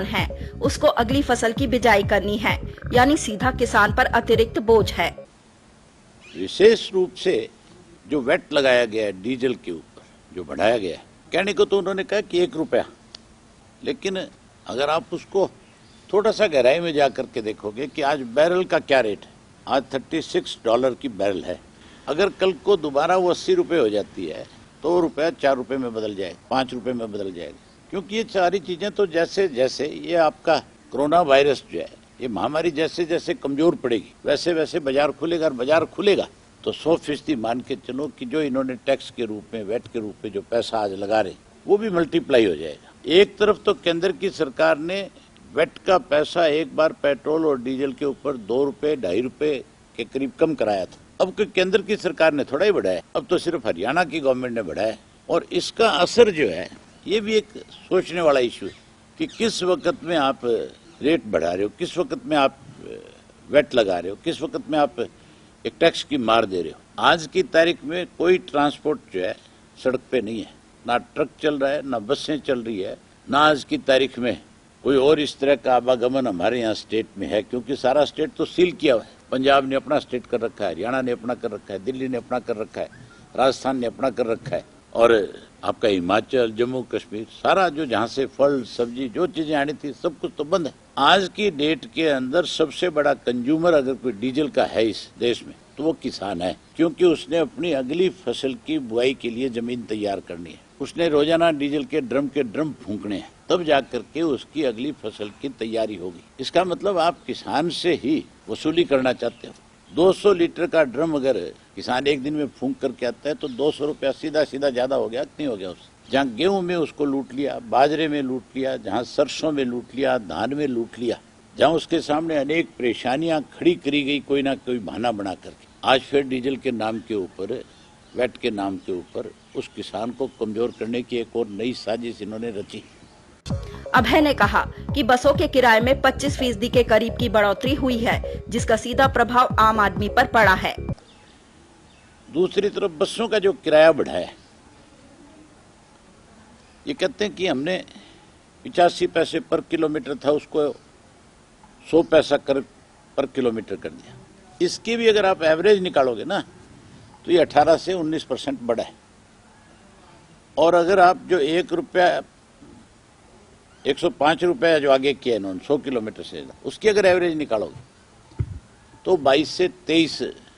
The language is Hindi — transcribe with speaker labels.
Speaker 1: है उसको अगली फसल की बिजाई करनी है, यानी सीधा किसान पर अतिरिक्त बोझ है।
Speaker 2: विशेष रूप से जो वेट लगाया गया है डीजल के ऊपर, जो बढ़ाया गया है, कहने को तो उन्होंने कहा कि 1 रुपया, लेकिन अगर आप उसको थोड़ा सा गहराई में जाकर के देखोगे कि आज बैरल का क्या रेट है, आज $36 की बैरल है। अगर कल को दोबारा वो 80 रुपये हो जाती है तो रुपया 4 रुपये में बदल जाएगा, 5 रुपये में बदल जाएगा, क्योंकि ये सारी चीजें तो जैसे जैसे ये आपका कोरोना वायरस जो है, ये महामारी जैसे जैसे कमजोर पड़ेगी वैसे वैसे बाजार खुलेगा, और बाजार खुलेगा तो 100% मान के चलो कि जो इन्होंने टैक्स के रूप में, वेट के रूप में जो पैसा आज लगा रहे वो भी मल्टीप्लाई हो जाएगा। एक तरफ तो केंद्र की सरकार ने वेट का पैसा एक बार पेट्रोल और डीजल के ऊपर 2 रुपए 2.5 रुपए के करीब कम कराया था, अब केंद्र की सरकार ने थोड़ा ही बढ़ाया, अब तो सिर्फ हरियाणा की गवर्नमेंट ने बढ़ाया। और इसका असर जो है ये भी एक सोचने वाला इशू है कि किस वक्त में आप रेट बढ़ा रहे हो, किस वक्त में आप वेट लगा रहे हो, किस वक्त में आप एक टैक्स की मार दे रहे हो। आज की तारीख में कोई ट्रांसपोर्ट जो है सड़क पे नहीं है, ना ट्रक चल रहा है, ना बसें चल रही है, ना आज की तारीख में कोई और इस तरह का आवागमन हमारे यहाँ स्टेट में है, क्योंकि सारा स्टेट तो सील किया हुआ है। पंजाब ने अपना स्टेट कर रखा है, हरियाणा ने अपना कर रखा है, दिल्ली ने अपना कर रखा है, राजस्थान ने अपना कर रखा है, और आपका हिमाचल, जम्मू कश्मीर, सारा जो जहाँ से फल सब्जी जो चीजें आनी थी सब कुछ तो बंद है। आज की डेट के अंदर सबसे बड़ा कंज्यूमर अगर कोई डीजल का है इस देश में तो वो किसान है, क्योंकि उसने अपनी अगली फसल की बुआई के लिए जमीन तैयार करनी है, उसने रोजाना डीजल के ड्रम फूंकने हैं, तब जाकर के उसकी अगली फसल की तैयारी होगी। इसका मतलब आप किसान से ही वसूली करना चाहते हो। 200 लीटर का ड्रम अगर किसान एक दिन में फूंक करके आता है तो 200 रुपया सीधा सीधा ज्यादा हो गया, नहीं हो गया उससे। जहाँ गेहूं में उसको लूट लिया, बाजरे में लूट लिया, जहाँ सरसों में लूट लिया, धान में लूट लिया, जहाँ उसके सामने अनेक परेशानियां खड़ी करी गई कोई ना कोई बहाना बना करके, आज फिर डीजल के नाम के ऊपर, वेट के नाम के ऊपर उस किसान को कमजोर करने की एक और नई साजिश इन्होंने रची।
Speaker 1: अभय ने कहा कि बसों के किराए में 25% के करीब की बढ़ोतरी हुई है, जिसका सीधा प्रभाव आम आदमी पर पड़ा है।
Speaker 2: दूसरी तरफ बसों का जो किराया बढ़ा है, ये कहते हैं कि हमने 85 पैसे पर किलोमीटर था उसको 100 पैसा पर किलोमीटर कर दिया। इसकी भी अगर आप एवरेज निकालोगे ना तो ये 18 से 19% बढ़ा है। और अगर आप जो 105 रुपया जो आगे किया इन्होंने 100 किलोमीटर से, उसकी अगर एवरेज निकालोगे तो 22 से 23